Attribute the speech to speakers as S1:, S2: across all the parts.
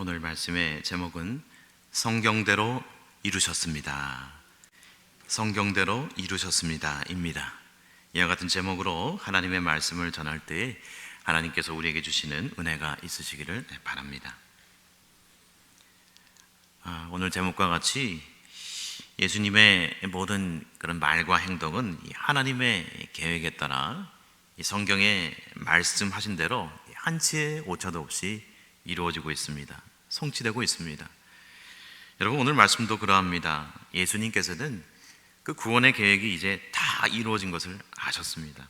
S1: 오늘 말씀의 제목은 성경대로 이루셨습니다. 성경대로 이루셨습니다 입니다. 이와 같은 제목으로 하나님의 말씀을 전할 때 하나님께서 우리에게 주시는 은혜가 있으시기를 바랍니다. 오늘 제목과 같이 예수님의 모든 그런 말과 행동은 하나님의 계획에 따라 이 성경에 말씀하신 대로 한치의 오차도 없이 이루어지고 있습니다. 성취되고 있습니다. 여러분, 오늘 말씀도 그러합니다. 예수님께서는 그 구원의 계획이 이제 다 이루어진 것을 아셨습니다.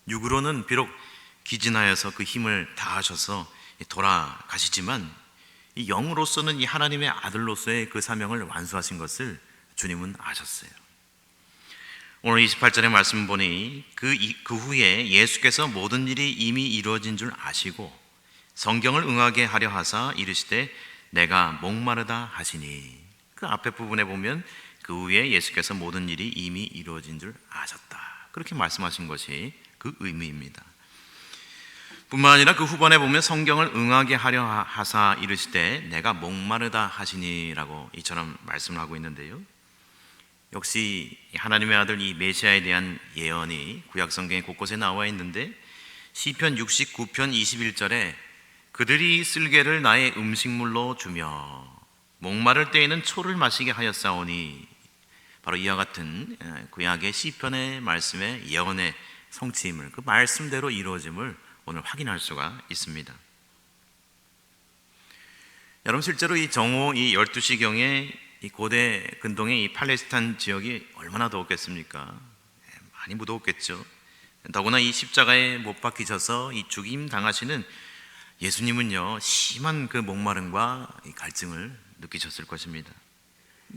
S1: 육으로는 비록 기진하여서 그 힘을 다하셔서 돌아가시지만 이 영으로서는 이 하나님의 아들로서의 그 사명을 완수하신 것을 주님은 아셨어요. 오늘 28절의 말씀 보니 그 후에 예수께서 모든 일이 이미 이루어진 줄 아시고 성경을 응하게 하려 하사 이르시되 내가 목마르다 하시니, 그 앞에 부분에 보면 그 후에 예수께서 모든 일이 이미 이루어진 줄 아셨다, 그렇게 말씀하신 것이 그 의미입니다. 뿐만 아니라 그 후반에 보면 성경을 응하게 하려 하사 이르시되 내가 목마르다 하시니라고 이처럼 말씀을 하고 있는데요, 역시 하나님의 아들 이 메시아에 대한 예언이 구약 성경에 곳곳에 나와 있는데 시편 69편 21절에 그들이 쓸개를 나의 음식물로 주며 목마를 때에는 초를 마시게 하였사오니, 바로 이와 같은 구약의 시편의 말씀의 예언의 성취임을, 그 말씀대로 이루어짐을 오늘 확인할 수가 있습니다. 여러분, 실제로 이 정오 이 12시경에 이 고대 근동의 이 팔레스타인 지역이 얼마나 더웠겠습니까? 많이 무더웠겠죠. 더구나 이 십자가에 못 박히셔서 이 죽임 당하시는 예수님은요, 심한 그 목마름과 이 갈증을 느끼셨을 것입니다.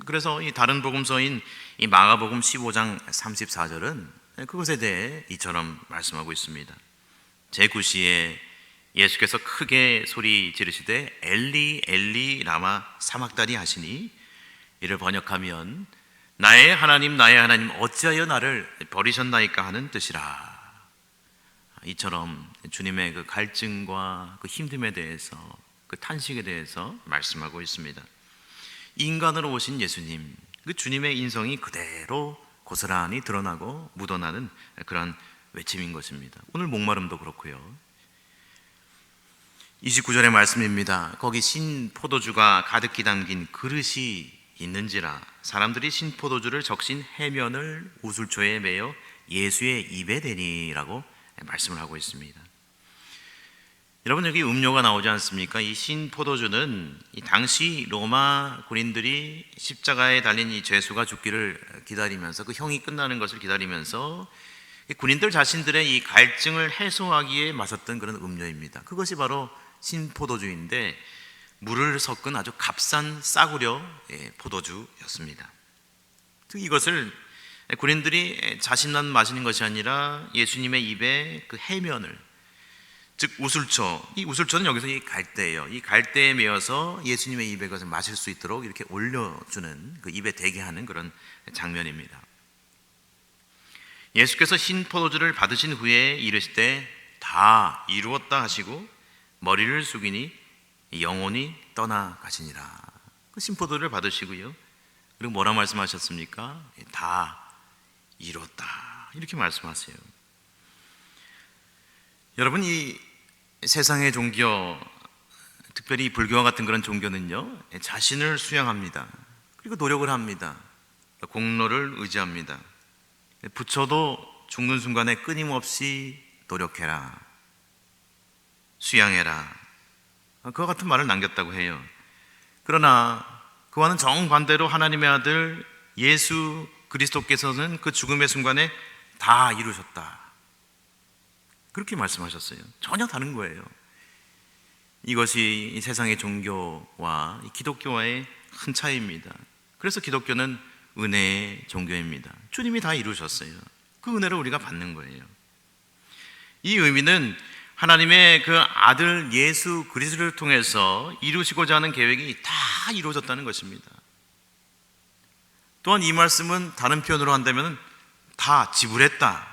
S1: 그래서 이 다른 복음서인 이 마가복음 15장 34절은 그것에 대해 이처럼 말씀하고 있습니다. 제9시에 예수께서 크게 소리 지르시되 엘리 엘리 라마 사막다니 하시니, 이를 번역하면 나의 하나님 어찌하여 나를 버리셨나이까 하는 뜻이라. 이처럼 주님의 그 갈증과 그 힘듦에 대해서, 그 탄식에 대해서 말씀하고 있습니다. 인간으로 오신 예수님, 그 주님의 인성이 그대로 고스란히 드러나고 묻어나는 그런 외침인 것입니다. 오늘 목마름도 그렇고요. 29절의 말씀입니다. 거기 신 포도주가 가득히 담긴 그릇이 있는지라 사람들이 신 포도주를 적신 해면을 우술초에 매어 예수의 입에 대니라고 말씀을 하고 있습니다. 여러분, 여기 음료가 나오지 않습니까? 이 신 포도주는 이 당시 로마 군인들이 십자가에 달린 이 죄수가 죽기를 기다리면서, 그 형이 끝나는 것을 기다리면서 군인들 자신들의 이 갈증을 해소하기에 마셨던 그런 음료입니다. 그것이 바로 신 포도주인데 물을 섞은 아주 값싼 싸구려 포도주였습니다. 이것을 군인들이 자신만 마시는 것이 아니라 예수님의 입에 그 해면을, 즉 우술초, 이 우술초는 여기서 이 갈대예요. 이 갈대에 메어서 예수님의 입에 그것을 마실 수 있도록 이렇게 올려주는, 그 입에 대게 하는 그런 장면입니다. 예수께서 신 포도주를 받으신 후에 이르시되 다 이루었다 하시고 머리를 숙이니 영혼이 떠나가시니라. 그 신 포도주를 받으시고요, 그리고 뭐라 말씀하셨습니까? 다 이뤘다, 이렇게 말씀하세요. 여러분, 이 세상의 종교, 특별히 불교와 같은 그런 종교는요, 자신을 수양합니다. 그리고 노력을 합니다. 공로를 의지합니다. 부처도 죽는 순간에 끊임없이 노력해라, 수양해라, 그와 같은 말을 남겼다고 해요. 그러나 그와는 정반대로 하나님의 아들 예수 그리스도께서는 그 죽음의 순간에 다 이루셨다, 그렇게 말씀하셨어요. 전혀 다른 거예요. 이것이 이 세상의 종교와 기독교와의 큰 차이입니다. 그래서 기독교는 은혜의 종교입니다. 주님이 다 이루셨어요. 그 은혜를 우리가 받는 거예요. 이 의미는 하나님의 그 아들 예수 그리스도를 통해서 이루시고자 하는 계획이 다 이루어졌다는 것입니다. 또한 이 말씀은 다른 표현으로 한다면 다 지불했다,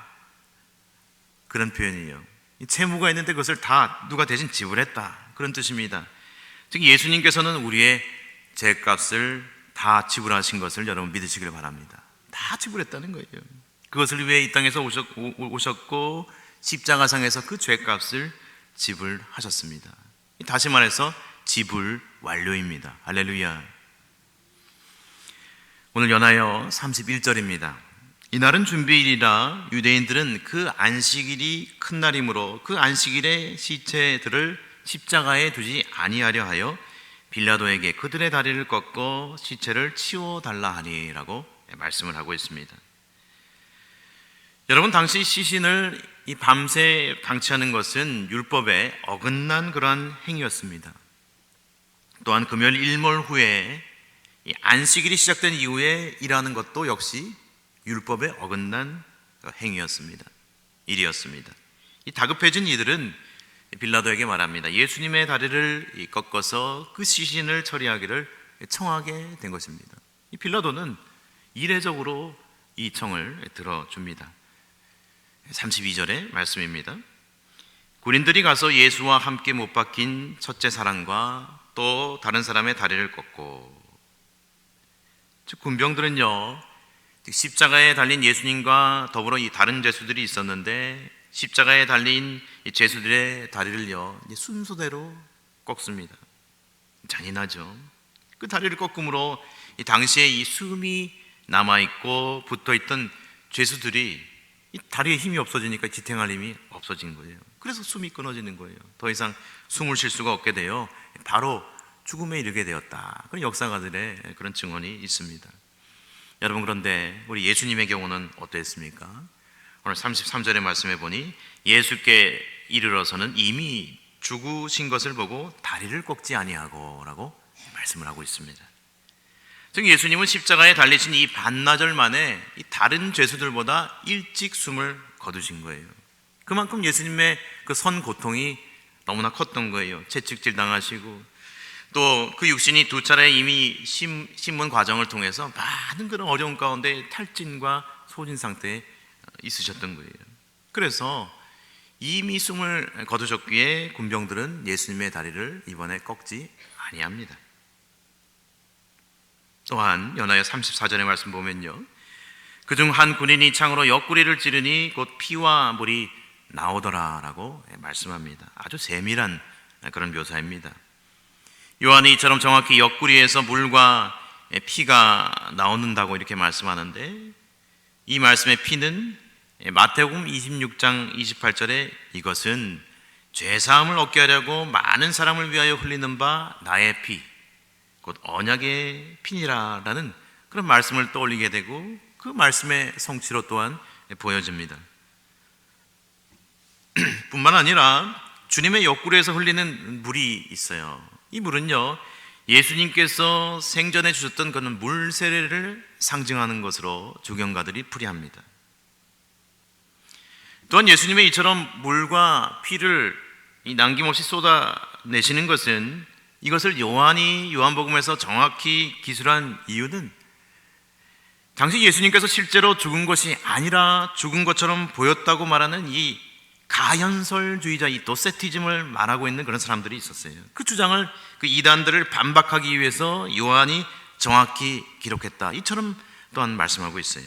S1: 그런 표현이에요. 채무가 있는데 그것을 다 누가 대신 지불했다, 그런 뜻입니다. 즉 예수님께서는 우리의 죄값을 다 지불하신 것을 여러분 믿으시길 바랍니다. 다 지불했다는 거예요. 그것을 위해 이 땅에서 오셨고 십자가상에서 그 죄값을 지불하셨습니다. 다시 말해서 지불 완료입니다. 할렐루야. 오늘 연하여 31절입니다. 이날은 준비일이라 유대인들은 그 안식일이 큰 날이므로 그 안식일에 시체들을 십자가에 두지 아니하려 하여 빌라도에게 그들의 다리를 꺾어 시체를 치워달라 하니라고 말씀을 하고 있습니다. 여러분, 당시 시신을 이 밤새 방치하는 것은 율법에 어긋난 그러한 행위였습니다. 또한 금요일 일몰 후에 이 안식일이 시작된 이후에 일하는 것도 역시 율법에 어긋난 행위였습니다. 일이었습니다. 이 다급해진 이들은 빌라도에게 말합니다. 예수님의 다리를 꺾어서 그 시신을 처리하기를 청하게 된 것입니다. 이 빌라도는 이례적으로 이 청을 들어줍니다. 32절의 말씀입니다. 군인들이 가서 예수와 함께 못 박힌 첫째 사람과 또 다른 사람의 다리를 꺾고, 즉 군병들은요 십자가에 달린 예수님과 더불어 이 다른 죄수들이 있었는데 십자가에 달린 이 죄수들의 다리를요 순서대로 꺾습니다. 잔인하죠. 그 다리를 꺾음으로 이 당시에 이 숨이 남아있고 붙어있던 죄수들이 이 다리에 힘이 없어지니까 지탱할 힘이 없어진 거예요. 그래서 숨이 끊어지는 거예요. 더 이상 숨을 쉴 수가 없게 되어 바로 죽음에 이르게 되었다. 그런 역사가들의 그런 증언이 있습니다. 여러분, 그런데 우리 예수님의 경우는 어땠습니까? 오늘 33절의 말씀에 보니 예수께 이르러서는 이미 죽으신 것을 보고 다리를 꺾지 아니하고 라고 말씀을 하고 있습니다. 즉 예수님은 십자가에 달리신 이 반나절 만에 이 다른 죄수들보다 일찍 숨을 거두신 거예요. 그만큼 예수님의 그 선 고통이 너무나 컸던 거예요. 채찍질 당하시고 또 그 육신이 두 차례 이미 심문 과정을 통해서 많은 그런 어려운 가운데 탈진과 소진 상태에 있으셨던 거예요. 그래서 이미 숨을 거두셨기에 군병들은 예수님의 다리를 이번에 꺾지 아니합니다. 또한 연하여 34절의 말씀 보면요, 그중 한 군인이 창으로 옆구리를 찌르니 곧 피와 물이 나오더라 라고 말씀합니다. 아주 세밀한 그런 묘사입니다. 요한이 이처럼 정확히 옆구리에서 물과 피가 나오는다고 이렇게 말씀하는데, 이 말씀의 피는 마태복음 26장 28절에 이것은 죄사함을 얻게 하려고 많은 사람을 위하여 흘리는 바 나의 피 곧 언약의 피니라라는 그런 말씀을 떠올리게 되고 그 말씀의 성취로 또한 보여집니다. 뿐만 아니라 주님의 옆구리에서 흘리는 물이 있어요. 이 물은요 예수님께서 생전에 주셨던 그런 물 세례를 상징하는 것으로 주경가들이 풀이합니다. 또한 예수님의 이처럼 물과 피를 남김없이 쏟아내시는 것은, 이것을 요한이 요한복음에서 정확히 기술한 이유는 당시 예수님께서 실제로 죽은 것이 아니라 죽은 것처럼 보였다고 말하는 이 가현설주의자, 이 도세티즘을 말하고 있는 그런 사람들이 있었어요. 그 주장을, 그 이단들을 반박하기 위해서 요한이 정확히 기록했다, 이처럼 또한 말씀하고 있어요.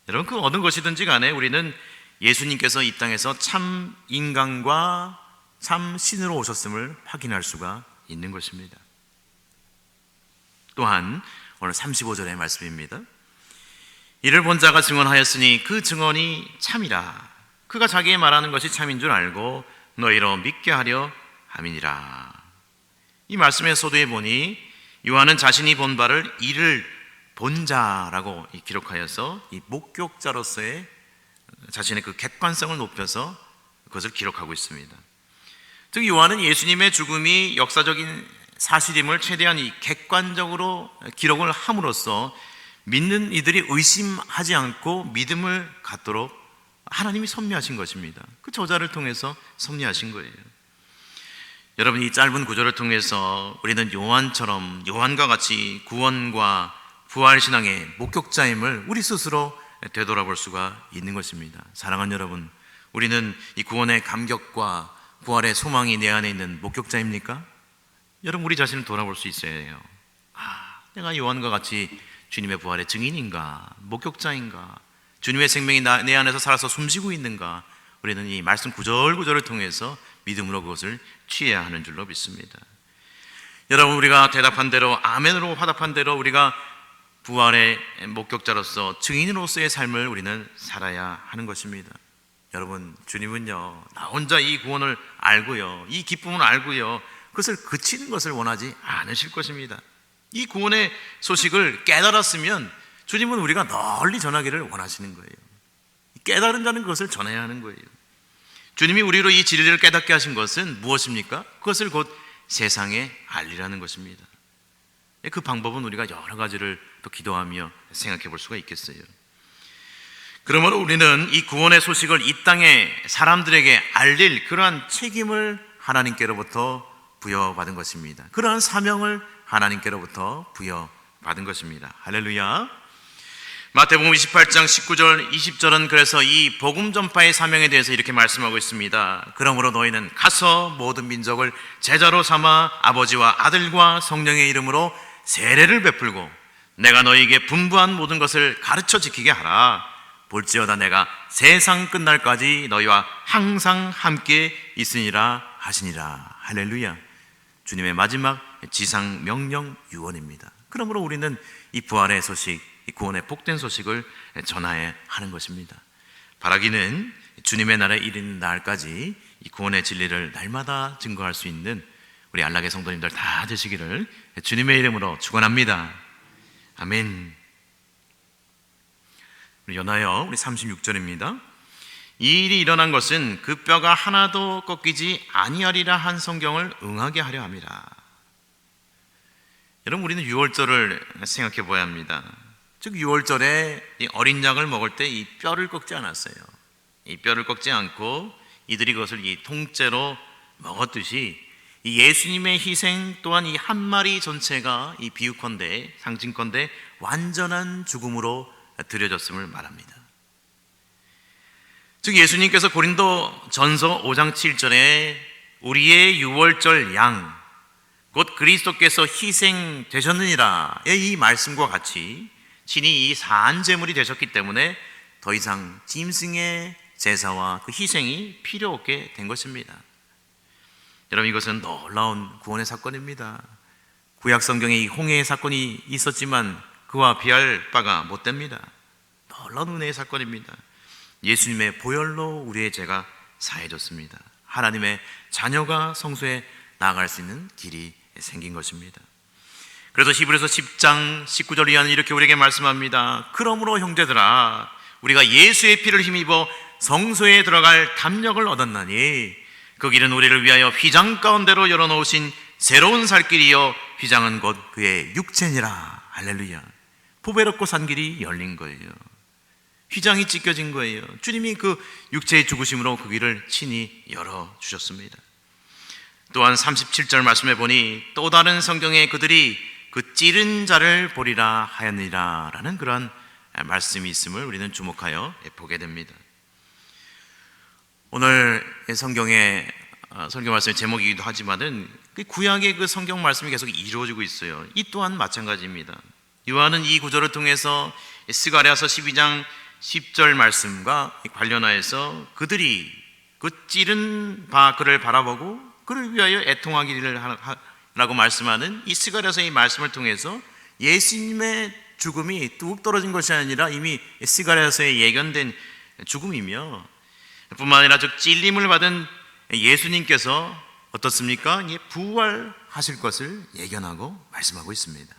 S1: 여러분, 그 어느 것이든지 간에 우리는 예수님께서 이 땅에서 참 인간과 참 신으로 오셨음을 확인할 수가 있는 것입니다. 또한 오늘 35절의 말씀입니다. 이를 본 자가 증언하였으니 그 증언이 참이라. 그가 자기의 말하는 것이 참인 줄 알고 너희로 믿게 하려 함이니라. 이 말씀의 소두에 보니 요한은 자신이 본 바를 이를 본 자라고 기록하여서 이 목격자로서의 자신의 그 객관성을 높여서 그것을 기록하고 있습니다. 즉 요한은 예수님의 죽음이 역사적인 사실임을 최대한 이 객관적으로 기록을 함으로써 믿는 이들이 의심하지 않고 믿음을 갖도록 하나님이 섭리하신 것입니다. 그 저자를 통해서 섭리하신 거예요. 여러분, 이 짧은 구절을 통해서 우리는 요한처럼, 요한과 같이 구원과 부활신앙의 목격자임을 우리 스스로 되돌아볼 수가 있는 것입니다. 사랑하는 여러분, 우리는 이 구원의 감격과 부활의 소망이 내 안에 있는 목격자입니까? 여러분, 우리 자신을 돌아볼 수 있어야 해요. 내가 요한과 같이 주님의 부활의 증인인가, 목격자인가, 주님의 생명이 내 안에서 살아서 숨쉬고 있는가. 우리는 이 말씀 구절구절을 통해서 믿음으로 그것을 취해야 하는 줄로 믿습니다. 여러분, 우리가 대답한 대로, 아멘으로 화답한 대로 우리가 부활의 목격자로서, 증인으로서의 삶을 우리는 살아야 하는 것입니다. 여러분, 주님은요, 나 혼자 이 구원을 알고요, 이 기쁨을 알고요, 그것을 그치는 것을 원하지 않으실 것입니다. 이 구원의 소식을 깨달았으면 주님은 우리가 널리 전하기를 원하시는 거예요. 깨달은 자는 그것을 전해야 하는 거예요. 주님이 우리로 이 진리를 깨닫게 하신 것은 무엇입니까? 그것을 곧 세상에 알리라는 것입니다. 그 방법은 우리가 여러 가지를 또 기도하며 생각해 볼 수가 있겠어요. 그러므로 우리는 이 구원의 소식을 이 땅의 사람들에게 알릴 그러한 책임을 하나님께로부터 부여받은 것입니다. 그러한 사명을 하나님께로부터 부여받은 것입니다. 할렐루야. 마태복음 28장 19절 20절은 그래서 이 복음 전파의 사명에 대해서 이렇게 말씀하고 있습니다. 그러므로 너희는 가서 모든 민족을 제자로 삼아 아버지와 아들과 성령의 이름으로 세례를 베풀고 내가 너희에게 분부한 모든 것을 가르쳐 지키게 하라. 볼지어다 내가 세상 끝날까지 너희와 항상 함께 있으니라 하시니라. 할렐루야. 주님의 마지막 지상 명령 유언입니다. 그러므로 우리는 이 부활의 소식, 이 구원의 복된 소식을 전해야 하는 것입니다. 바라기는 주님의 나라에 이르는 날까지 이 구원의 진리를 날마다 증거할 수 있는 우리 안락의 성도님들 다 되시기를 주님의 이름으로 축원합니다. 아멘. 우리 연하여 우리 36절입니다. 이 일이 일어난 것은 그 뼈가 하나도 꺾이지 아니하리라 한 성경을 응하게 하려 함이라. 여러분, 우리는 유월절을 생각해 보아야 합니다. 즉 유월절에 이 어린 양을 먹을 때 이 뼈를 꺾지 않았어요. 이 뼈를 꺾지 않고 이들이 그것을 이 통째로 먹었듯이 이 예수님의 희생 또한 이 한 마리 전체가 이 비유컨대 상징컨대 완전한 죽음으로 드려졌음을 말합니다. 즉 예수님께서 고린도 전서 5장 7절에 우리의 유월절 양 곧 그리스도께서 희생되셨느니라의 이 말씀과 같이 친히 이 사한 제물이 되셨기 때문에 더 이상 짐승의 제사와 그 희생이 필요 없게 된 것입니다. 여러분, 이것은 놀라운 구원의 사건입니다. 구약 성경에 이 홍해의 사건이 있었지만 그와 비할 바가 못 됩니다. 놀라운 은혜의 사건입니다. 예수님의 보혈로 우리의 죄가 사해졌습니다. 하나님의 자녀가 성소에 나아갈 수 있는 길이 생긴 것입니다. 그래서 히브리서 10장 19절 이하는 이렇게 우리에게 말씀합니다. 그러므로 형제들아 우리가 예수의 피를 힘입어 성소에 들어갈 담력을 얻었나니 그 길은 우리를 위하여 휘장 가운데로 열어놓으신 새로운 살 길이요 휘장은 곧 그의 육체니라. 할렐루야. 보배롭고 산 길이 열린 거예요. 휘장이 찢겨진 거예요. 주님이 그 육체의 죽으심으로 그 길을 친히 열어주셨습니다. 또한 37절 말씀해 보니 또 다른 성경에 그들이 그 찌른 자를 보리라 하였느니라 라는 그러한 말씀이 있음을 우리는 주목하여 보게 됩니다. 오늘 성경의 설교 말씀의 제목이기도 하지만은 구약의 그 성경 말씀이 계속 이루어지고 있어요. 이 또한 마찬가지입니다. 요한은 이 구절을 통해서 스가랴서 12장 10절 말씀과 관련하여서 그들이 그 찌른 바 그를 바라보고 그를 위하여 애통하기를 라고 말씀하는 이 스가랴서의 말씀을 통해서 예수님의 죽음이 뚝 떨어진 것이 아니라 이미 스가랴서에 예견된 죽음이며 뿐만 아니라 즉 찔림을 받은 예수님께서 어떻습니까? 부활하실 것을 예견하고 말씀하고 있습니다.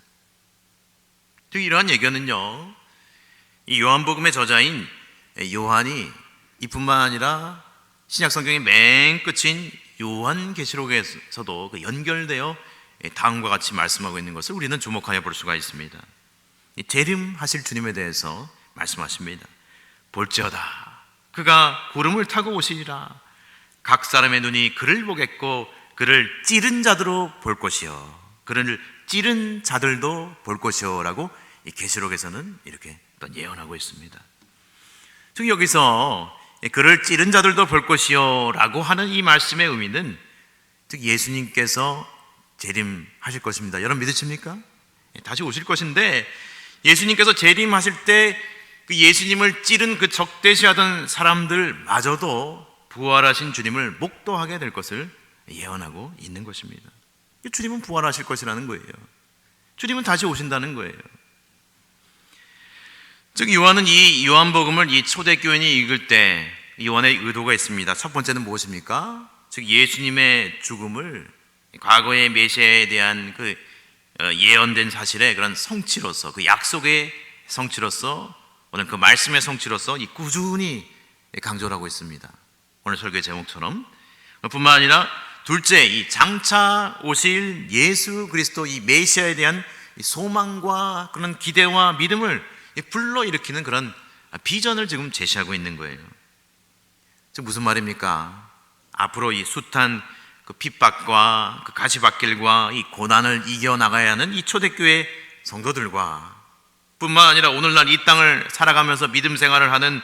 S1: 또 이러한 예견은요, 이 요한복음의 저자인 요한이 이뿐만 아니라 신약성경의 맨 끝인 요한계시록에서도 연결되어 다음과 같이 말씀하고 있는 것을 우리는 주목하여 볼 수가 있습니다. 재림하실 주님에 대해서 말씀하십니다. 볼지어다 그가 구름을 타고 오시리라. 각 사람의 눈이 그를 보겠고 그를 찌른 자들로 볼 것이요 그를 찌른 자들도 볼 것이요 라고 이 계시록에서는 이렇게 또 예언하고 있습니다. 즉 여기서 그를 찌른 자들도 볼 것이요 라고 하는 이 말씀의 의미는 즉 예수님께서 재림하실 것입니다. 여러분 믿으십니까? 다시 오실 것인데 예수님께서 재림하실 때 그 예수님을 찌른 그 적대시하던 사람들마저도 부활하신 주님을 목도하게 될 것을 예언하고 있는 것입니다. 주님은 부활하실 것이라는 거예요. 주님은 다시 오신다는 거예요. 즉 요한은 이 요한복음을 이 초대교인이 읽을 때 요한의 의도가 있습니다. 첫 번째는 무엇입니까? 즉 예수님의 죽음을 과거의 메시아에 대한 그 예언된 사실의 그런 성취로서, 그 약속의 성취로서, 오늘 그 말씀의 성취로서 이 꾸준히 강조를 하고 있습니다. 오늘 설교의 제목처럼. 뿐만 아니라 둘째, 이 장차 오실 예수 그리스도 이 메시아에 대한 소망과 그런 기대와 믿음을 불러일으키는 그런 비전을 지금 제시하고 있는 거예요. 즉 무슨 말입니까? 앞으로 이 숱한 그 핍박과 그 가시밭길과 이 고난을 이겨나가야 하는 이 초대교회 성도들과 뿐만 아니라 오늘날 이 땅을 살아가면서 믿음 생활을 하는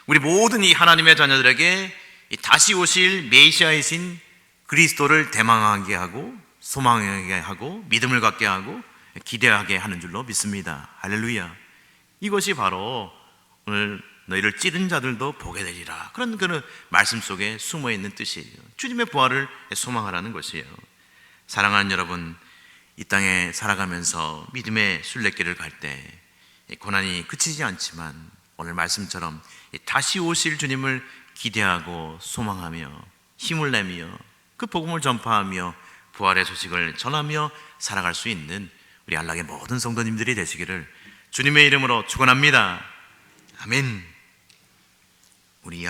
S1: 우리 모든 이 하나님의 자녀들에게 이 다시 오실 메시아이신 그리스도를 대망하게 하고 소망하게 하고 믿음을 갖게 하고 기대하게 하는 줄로 믿습니다. 할렐루야. 이것이 바로 오늘 너희를 찌른 자들도 보게 되리라, 그런 말씀 속에 숨어있는 뜻이에요. 주님의 부활을 소망하라는 것이에요. 사랑하는 여러분, 이 땅에 살아가면서 믿음의 순례길을 갈 때 고난이 그치지 않지만 오늘 말씀처럼 다시 오실 주님을 기대하고 소망하며 힘을 내며 그 복음을 전파하며 부활의 소식을 전하며 살아갈 수 있는 우리 안락의 모든 성도님들이 되시기를 주님의 이름으로 축원합니다. 아멘. 우리